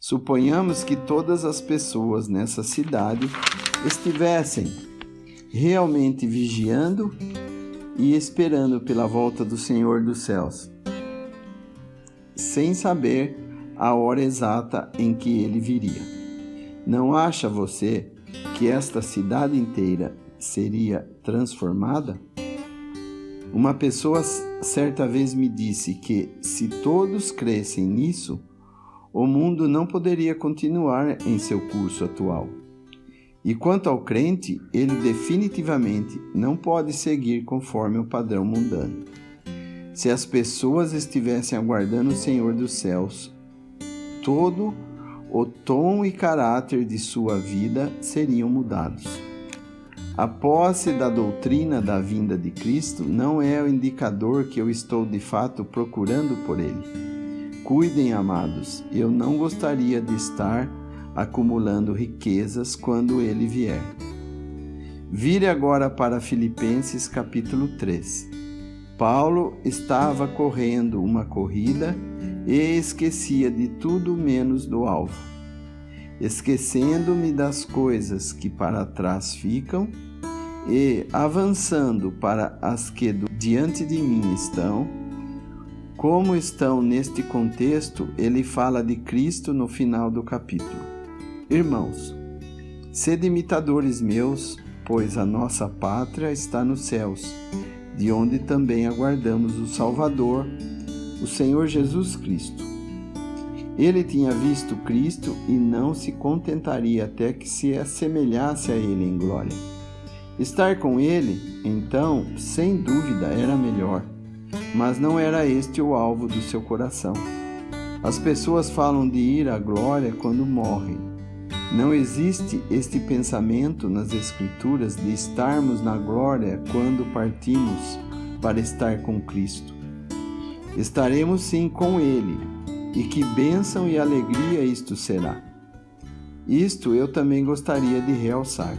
Suponhamos que todas as pessoas nessa cidade estivessem realmente vigiando e esperando pela volta do Senhor dos céus, sem saber a hora exata em que ele viria. Não acha você que esta cidade inteira seria transformada? Uma pessoa certa vez me disse que, se todos crescem nisso, o mundo não poderia continuar em seu curso atual. E quanto ao crente, ele definitivamente não pode seguir conforme o padrão mundano. Se as pessoas estivessem aguardando o Senhor dos céus, todo o tom e caráter de sua vida seriam mudados. A posse da doutrina da vinda de Cristo não é o indicador que eu estou de fato procurando por ele. Cuidem, amados, eu não gostaria de estar acumulando riquezas quando ele vier. Vire agora para Filipenses capítulo 3. Paulo estava correndo uma corrida e esquecia de tudo menos do alvo. Esquecendo-me das coisas que para trás ficam e avançando para as que diante de mim estão. Como estão neste contexto, ele fala de Cristo no final do capítulo. Irmãos, sede imitadores meus, pois a nossa pátria está nos céus, de onde também aguardamos o Salvador, o Senhor Jesus Cristo. Ele tinha visto Cristo e não se contentaria até que se assemelhasse a ele em glória. Estar com ele, então, sem dúvida, era melhor, mas não era este o alvo do seu coração. As pessoas falam de ir à glória quando morrem. Não existe este pensamento nas Escrituras de estarmos na glória quando partimos para estar com Cristo. Estaremos sim com Ele, e que bênção e alegria isto será. Isto eu também gostaria de realçar,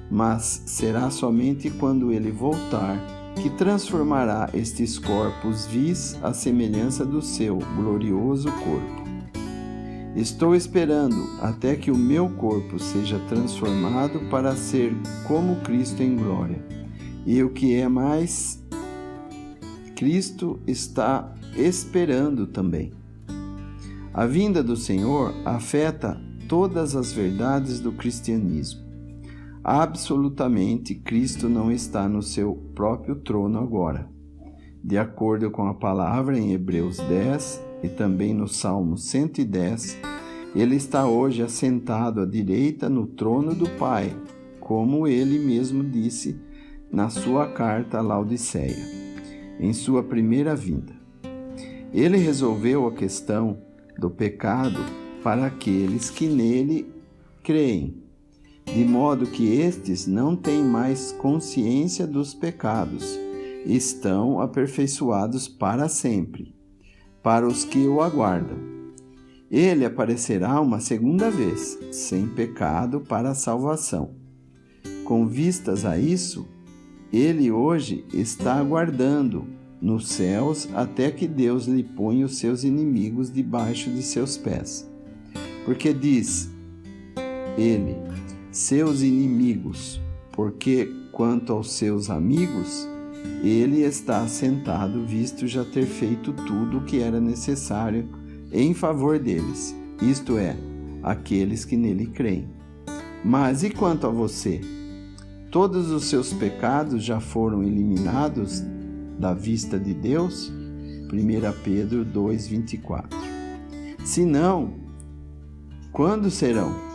mas será somente quando Ele voltar que transformará estes corpos vis à semelhança do seu glorioso corpo. Estou esperando até que o meu corpo seja transformado para ser como Cristo em glória. E o que é mais, Cristo está esperando também. A vinda do Senhor afeta todas as verdades do cristianismo. Absolutamente, Cristo não está no seu próprio trono agora. De acordo com a palavra em Hebreus 10 e também no Salmo 110, ele está hoje assentado à direita no trono do Pai, como ele mesmo disse na sua carta a Laodiceia, em sua primeira vinda. Ele resolveu a questão do pecado para aqueles que nele creem, de modo que estes não têm mais consciência dos pecados, estão aperfeiçoados para sempre, para os que o aguardam. Ele aparecerá uma segunda vez, sem pecado, para a salvação. Com vistas a isso, ele hoje está aguardando nos céus até que Deus lhe ponha os seus inimigos debaixo de seus pés. Porque diz ele, seus inimigos, porque quanto aos seus amigos, ele está assentado, visto já ter feito tudo o que era necessário em favor deles, isto é, aqueles que nele creem. Mas e quanto a você? Todos os seus pecados já foram eliminados da vista de Deus? 1 Pedro 2,24. Se não, quando serão?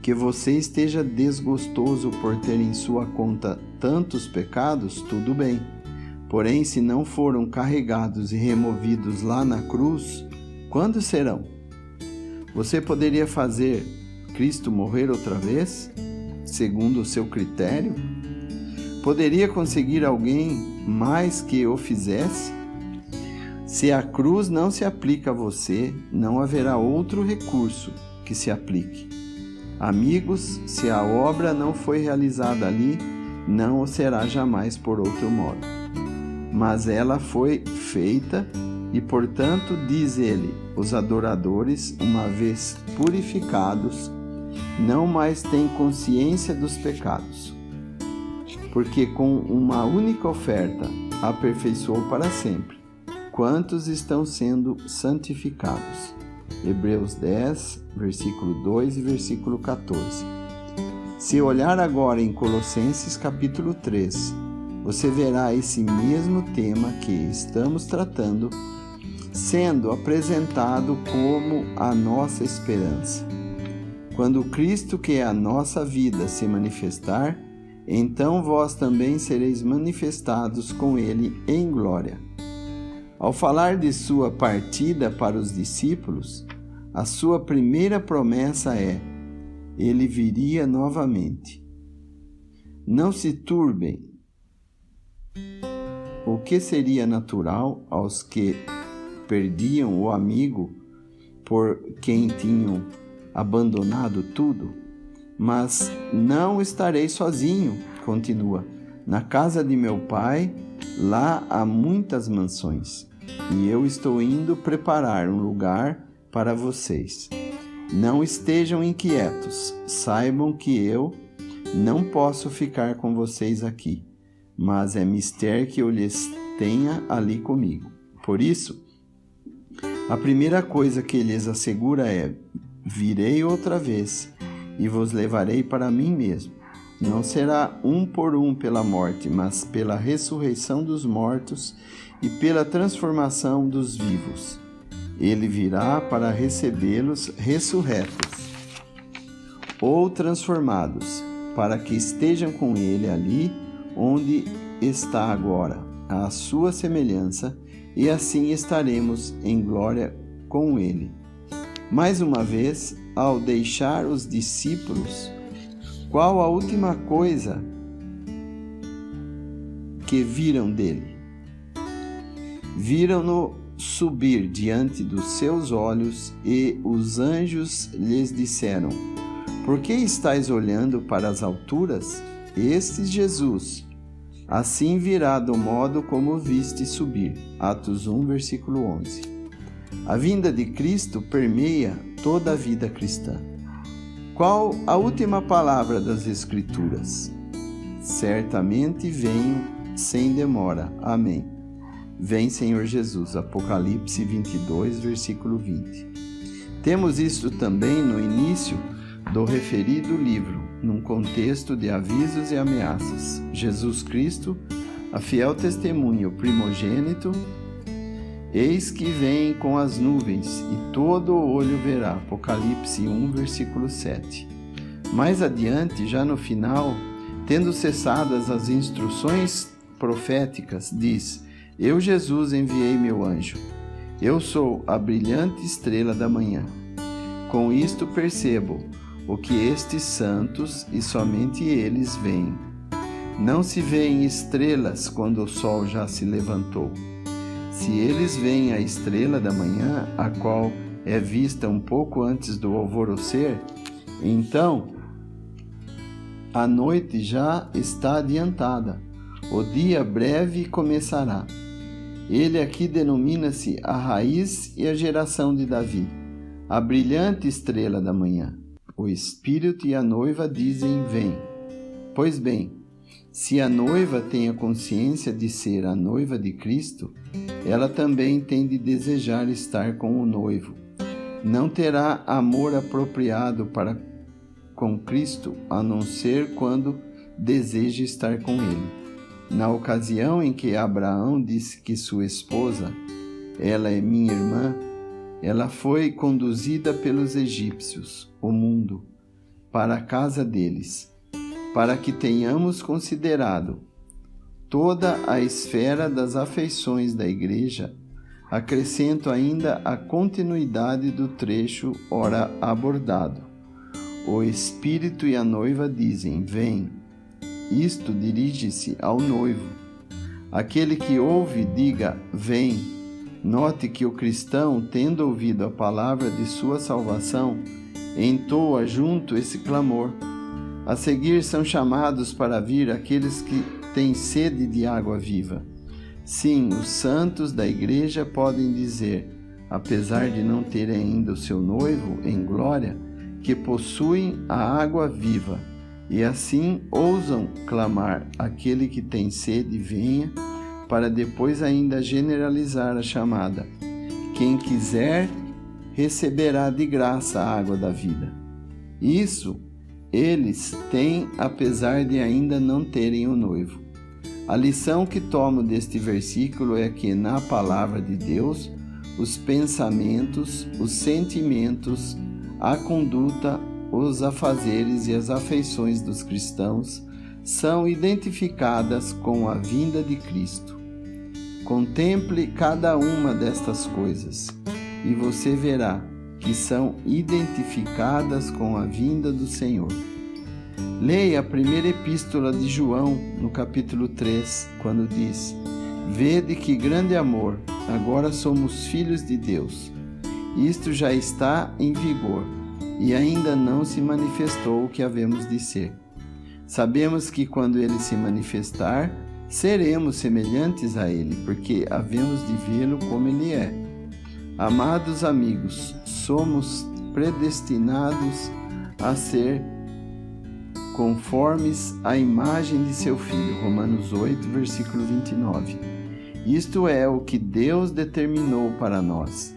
Que você esteja desgostoso por ter em sua conta tantos pecados, tudo bem. Porém, se não foram carregados e removidos lá na cruz, quando serão? Você poderia fazer Cristo morrer outra vez, segundo o seu critério? Poderia conseguir alguém mais que o fizesse? Se a cruz não se aplica a você, não haverá outro recurso que se aplique. Amigos, se a obra não foi realizada ali, não o será jamais por outro modo. Mas ela foi feita e, portanto, diz ele, os adoradores, uma vez purificados, não mais têm consciência dos pecados, porque com uma única oferta aperfeiçoou para sempre quantos estão sendo santificados. Hebreus 10, versículo 2 e versículo 14. Se olhar agora em Colossenses capítulo 3, você verá esse mesmo tema que estamos tratando sendo apresentado como a nossa esperança. Quando Cristo, que é a nossa vida, se manifestar, então vós também sereis manifestados com Ele em glória. Ao falar de sua partida para os discípulos, a sua primeira promessa é: Ele viria novamente. Não se turbem. O que seria natural aos que perdiam o amigo por quem tinham abandonado tudo? Mas não estarei sozinho, continua. Na casa de meu pai, lá há muitas mansões, e eu estou indo preparar um lugar para vocês. Não estejam inquietos, saibam que eu não posso ficar com vocês aqui, mas é mister que eu lhes tenha ali comigo. Por isso, a primeira coisa que lhes assegura é: virei outra vez e vos levarei para mim mesmo. Não será um por um pela morte, mas pela ressurreição dos mortos e pela transformação dos vivos. Ele virá para recebê-los ressurretos ou transformados, para que estejam com ele ali onde está agora, à sua semelhança, e assim estaremos em glória com ele. Mais uma vez, ao deixar os discípulos, qual a última coisa que viram dele? Viram-no subir diante dos seus olhos, e os anjos lhes disseram: Por que estáis olhando para as alturas? Este Jesus, assim virá do modo como viste subir. Atos 1, versículo 11. A vinda de Cristo permeia toda a vida cristã. Qual a última palavra das Escrituras? Certamente venho sem demora. Amém. Vem, Senhor Jesus. Apocalipse 22, versículo 20. Temos isto também no início do referido livro, num contexto de avisos e ameaças. Jesus Cristo, a fiel testemunha, o primogênito, eis que vem com as nuvens, e todo olho verá. Apocalipse 1, versículo 7. Mais adiante, já no final, tendo cessadas as instruções proféticas, diz: Eu, Jesus, enviei meu anjo. Eu sou a brilhante estrela da manhã. Com isto percebo o que estes santos, e somente eles, veem. Não se veem estrelas quando o sol já se levantou. Se eles veem a estrela da manhã, a qual é vista um pouco antes do alvorecer, então a noite já está adiantada, o dia breve começará. Ele aqui denomina-se a raiz e a geração de Davi, a brilhante estrela da manhã. O Espírito e a noiva dizem: Vem. Pois bem, se a noiva tem a consciência de ser a noiva de Cristo, ela também tem de desejar estar com o noivo. Não terá amor apropriado para com Cristo, a não ser quando deseja estar com ele. Na ocasião em que Abraão disse que sua esposa, ela é minha irmã, ela foi conduzida pelos egípcios, o mundo, para a casa deles, para que tenhamos considerado toda a esfera das afeições da igreja. Acrescento ainda a continuidade do trecho ora abordado. O Espírito e a noiva dizem: Vem. Isto dirige-se ao noivo. Aquele que ouve, diga: Vem. Note que o cristão, tendo ouvido a palavra de sua salvação, entoa junto esse clamor. A seguir são chamados para vir aqueles que têm sede de água viva. Sim, os santos da igreja podem dizer: apesar de não terem ainda o seu noivo em glória, que possuem a água viva, e assim ousam clamar: aquele que tem sede, venha, para depois ainda generalizar a chamada: quem quiser receberá de graça a água da vida. Isso eles têm, apesar de ainda não terem o noivo. A lição que tomo deste versículo é que na palavra de Deus, os pensamentos, os sentimentos, a conduta, os afazeres e as afeições dos cristãos são identificadas com a vinda de Cristo. Contemple cada uma destas coisas e você verá que são identificadas com a vinda do Senhor. Leia a primeira epístola de João, no capítulo 3, quando diz: vede que grande amor, agora somos filhos de Deus. Isto já está em vigor, e ainda não se manifestou o que havemos de ser. Sabemos que quando ele se manifestar, seremos semelhantes a ele, porque havemos de vê-lo como ele é. Amados amigos, somos predestinados a ser conformes à imagem de seu Filho. Romanos 8, versículo 29. Isto é o que Deus determinou para nós.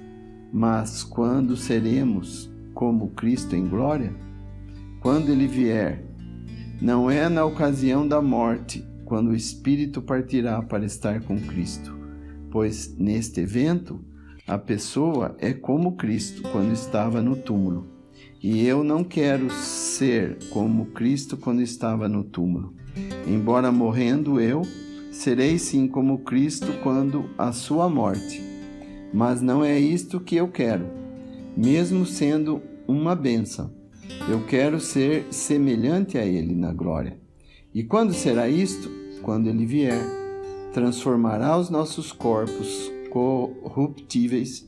Mas quando seremos como Cristo em glória? Quando Ele vier, não é na ocasião da morte, quando o Espírito partirá para estar com Cristo, pois neste evento a pessoa é como Cristo quando estava no túmulo. E eu não quero ser como Cristo quando estava no túmulo. Embora morrendo eu, serei sim como Cristo quando a sua morte. Mas não é isto que eu quero, mesmo sendo uma bênção. Eu quero ser semelhante a Ele na glória. E quando será isto? Quando Ele vier, transformará os nossos corpos corruptíveis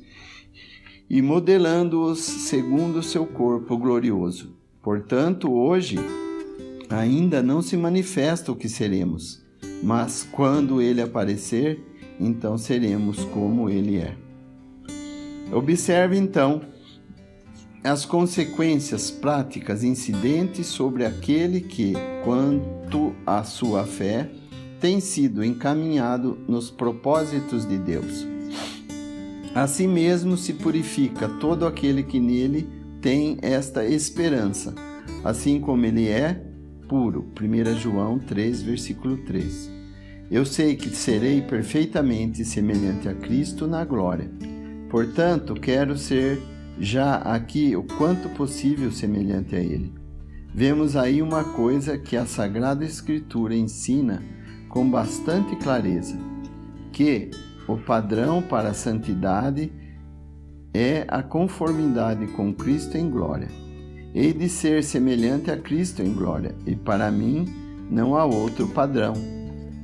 e modelando-os segundo o seu corpo glorioso. Portanto, hoje ainda não se manifesta o que seremos, mas quando Ele aparecer, então seremos como Ele é. Observe então as consequências práticas incidentes sobre aquele que, quanto à sua fé, tem sido encaminhado nos propósitos de Deus. Assim mesmo se purifica todo aquele que nele tem esta esperança, assim como ele é puro. 1 João 3, versículo 3. Eu sei que serei perfeitamente semelhante a Cristo na glória. Portanto, quero ser já aqui o quanto possível semelhante a Ele. Vemos aí uma coisa que a Sagrada Escritura ensina com bastante clareza, que o padrão para a santidade é a conformidade com Cristo em glória. Hei de ser semelhante a Cristo em glória, e para mim não há outro padrão.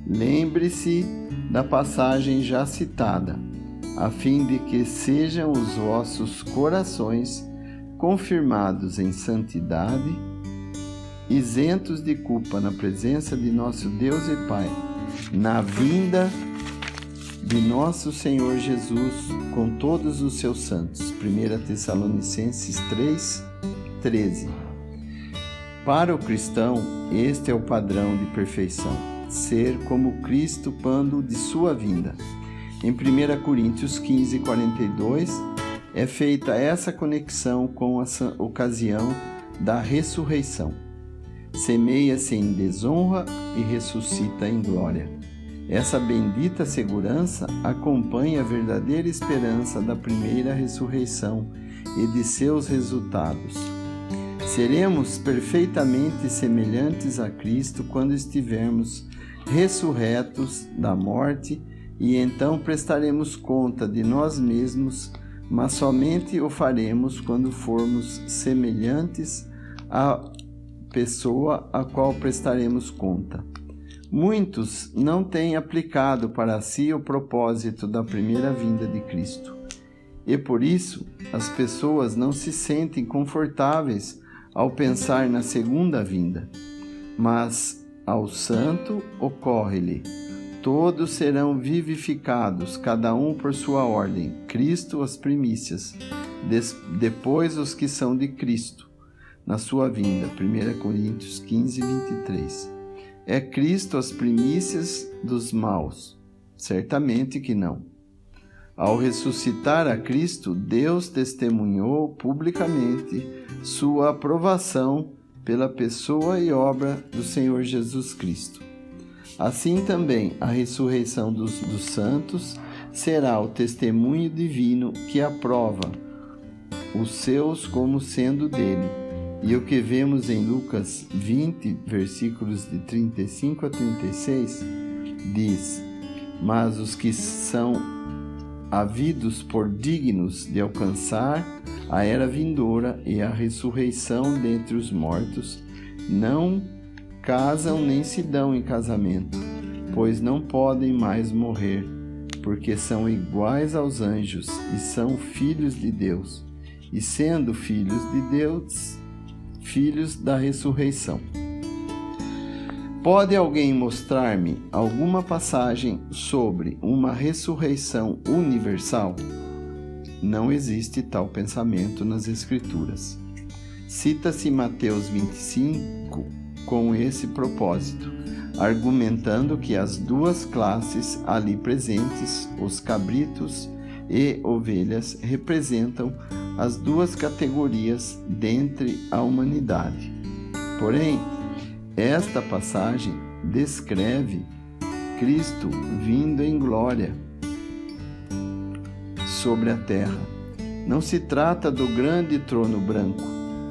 Lembre-se da passagem já citada, a fim de que sejam os vossos corações confirmados em santidade, isentos de culpa na presença de nosso Deus e Pai, na vinda de nosso Senhor Jesus com todos os seus santos. 1 Tessalonicenses 3, 13. Para o cristão, este é o padrão de perfeição, ser como Cristo quando de sua vinda. Em 1 Coríntios 15, 42, é feita essa conexão com a ocasião da ressurreição. Semeia-se em desonra e ressuscita em glória. Essa bendita segurança acompanha a verdadeira esperança da primeira ressurreição e de seus resultados. Seremos perfeitamente semelhantes a Cristo quando estivermos ressurretos da morte, e então prestaremos conta de nós mesmos, mas somente o faremos quando formos semelhantes à pessoa a qual prestaremos conta. Muitos não têm aplicado para si o propósito da primeira vinda de Cristo, e por isso as pessoas não se sentem confortáveis ao pensar na segunda vinda. Mas ao santo ocorre-lhe Todos serão vivificados, cada um por sua ordem. Cristo as primícias, depois os que são de Cristo, na sua vinda. 1 Coríntios 15, 23. É Cristo as primícias dos maus? Certamente que não. Ao ressuscitar a Cristo, Deus testemunhou publicamente sua aprovação pela pessoa e obra do Senhor Jesus Cristo. Assim também a ressurreição dos santos será o testemunho divino que aprova os seus como sendo dele. E o que vemos em Lucas 20, versículos de 35 a 36, diz: mas os que são havidos por dignos de alcançar a era vindoura e a ressurreição dentre os mortos, não casam nem se dão em casamento, pois não podem mais morrer, porque são iguais aos anjos e são filhos de Deus, e sendo filhos de Deus, filhos da ressurreição. Pode alguém mostrar-me alguma passagem sobre uma ressurreição universal? Não existe tal pensamento nas Escrituras. Cita-se Mateus 25 com esse propósito, argumentando que as duas classes ali presentes, os cabritos e ovelhas, representam as duas categorias dentre a humanidade. Porém, esta passagem descreve Cristo vindo em glória sobre a terra. Não se trata do grande trono branco,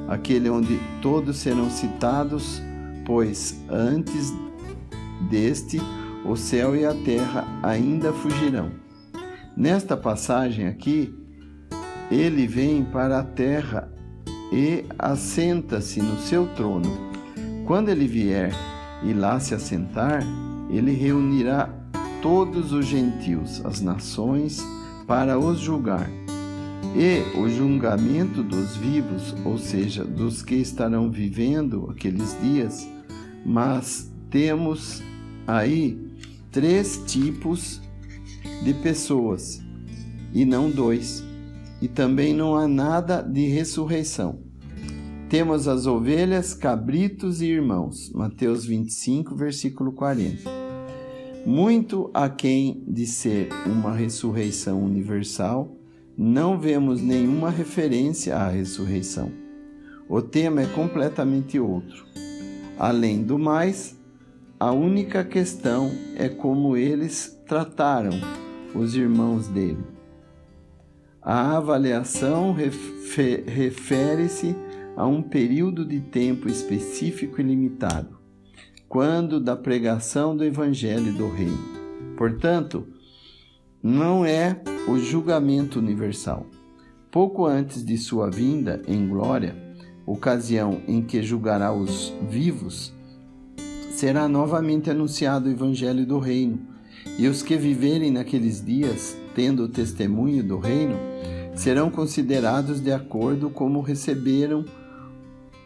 aquele onde todos serão citados, pois antes deste o céu e a terra ainda fugirão. Nesta passagem aqui, ele vem para a terra e assenta-se no seu trono. Quando ele vier e lá se assentar, ele reunirá todos os gentios, as nações, para os julgar. E o julgamento dos vivos, ou seja, dos que estarão vivendo aqueles dias, mas temos aí 3 tipos de pessoas, e não 2. E também não há nada de ressurreição. Temos as ovelhas, cabritos e irmãos. Mateus 25, versículo 40. Muito aquém de ser uma ressurreição universal, não vemos nenhuma referência à ressurreição. O tema é completamente outro. Além do mais, a única questão é como eles trataram os irmãos dele. A avaliação refere-se a um período de tempo específico e limitado, quando da pregação do Evangelho do Reino. Portanto, não é o julgamento universal. Pouco antes de sua vinda em glória, ocasião em que julgará os vivos, será novamente anunciado o Evangelho do Reino, e os que viverem naqueles dias, tendo o testemunho do Reino, serão considerados de acordo como receberam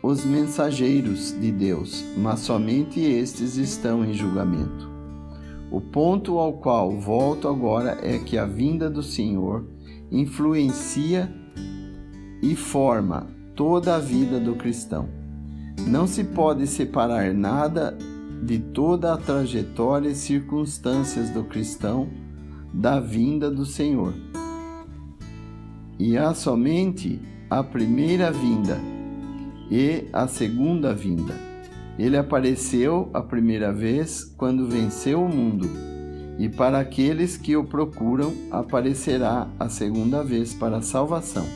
os mensageiros de Deus, mas somente estes estão em julgamento. O ponto ao qual volto agora é que a vinda do Senhor influencia e forma toda a vida do cristão. Não se pode separar nada de toda a trajetória e circunstâncias do cristão da vinda do Senhor. E há somente a primeira vinda e a segunda vinda. Ele apareceu a primeira vez quando venceu o mundo, e para aqueles que o procuram, aparecerá a segunda vez para a salvação.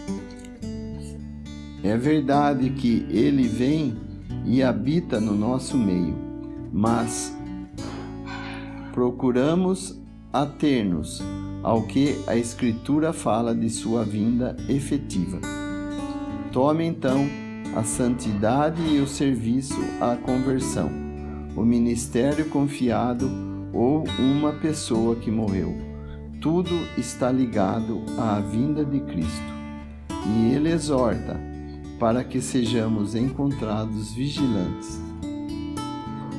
É verdade que ele vem e habita no nosso meio, mas procuramos ater-nos ao que a Escritura fala de sua vinda efetiva. Tome então a santidade e o serviço à conversão, o ministério confiado ou uma pessoa que morreu. Tudo está ligado à vinda de Cristo. E ele exorta para que sejamos encontrados vigilantes.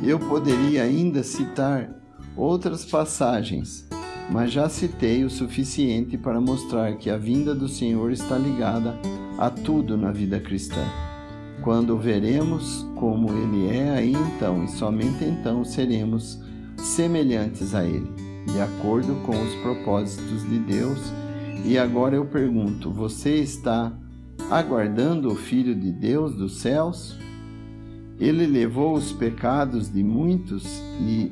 Eu poderia ainda citar outras passagens, mas já citei o suficiente para mostrar que a vinda do Senhor está ligada a tudo na vida cristã. Quando o veremos como Ele é, aí então, e somente então, seremos semelhantes a Ele, de acordo com os propósitos de Deus. E agora eu pergunto, você está aguardando o Filho de Deus dos céus? Ele levou os pecados de muitos e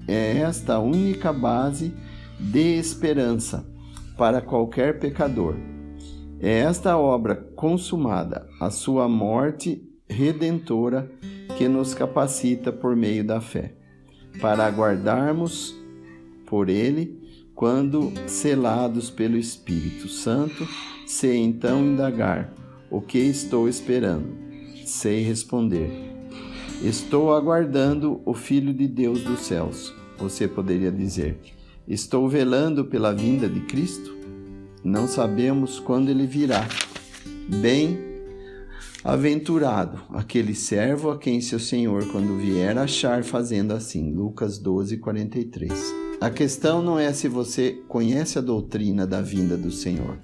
é esta a única base de esperança para qualquer pecador. É esta obra consumada, a sua morte redentora, que nos capacita por meio da fé, para aguardarmos por Ele, quando selados pelo Espírito Santo, sei então indagar: o que estou esperando? Sei responder: estou aguardando o Filho de Deus dos céus. Você poderia dizer: estou velando pela vinda de Cristo? Não sabemos quando Ele virá. Bem-aventurado aquele servo a quem seu Senhor, quando vier, achar fazendo assim. Lucas 12:43. A questão não é se você conhece a doutrina da vinda do Senhor.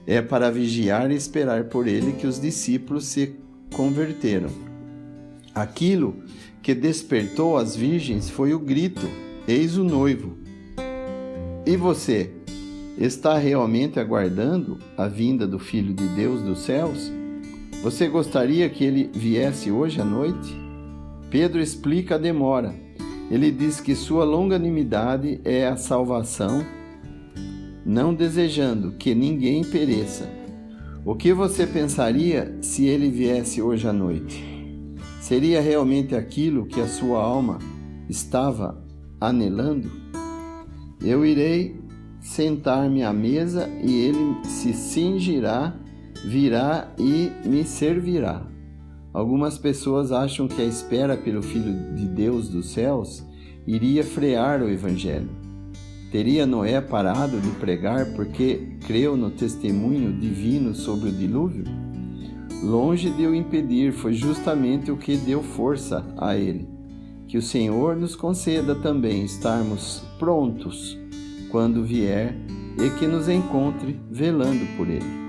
É para vigiar e esperar por Ele que os discípulos se converteram. Aquilo que despertou as virgens foi o grito: eis o noivo. E você? Está realmente aguardando a vinda do Filho de Deus dos céus? Você gostaria que ele viesse hoje à noite? Pedro explica a demora. Ele diz que sua longanimidade é a salvação, não desejando que ninguém pereça. O que você pensaria se ele viesse hoje à noite? Seria realmente aquilo que a sua alma estava anelando? Eu irei sentar-me à mesa e ele se cingirá, virá e me servirá. Algumas pessoas acham que a espera pelo Filho de Deus dos céus iria frear o Evangelho. Teria Noé parado de pregar porque creu no testemunho divino sobre o dilúvio? Longe de o impedir, foi justamente o que deu força a ele. Que o Senhor nos conceda também estarmos prontos quando vier e que nos encontre velando por Ele.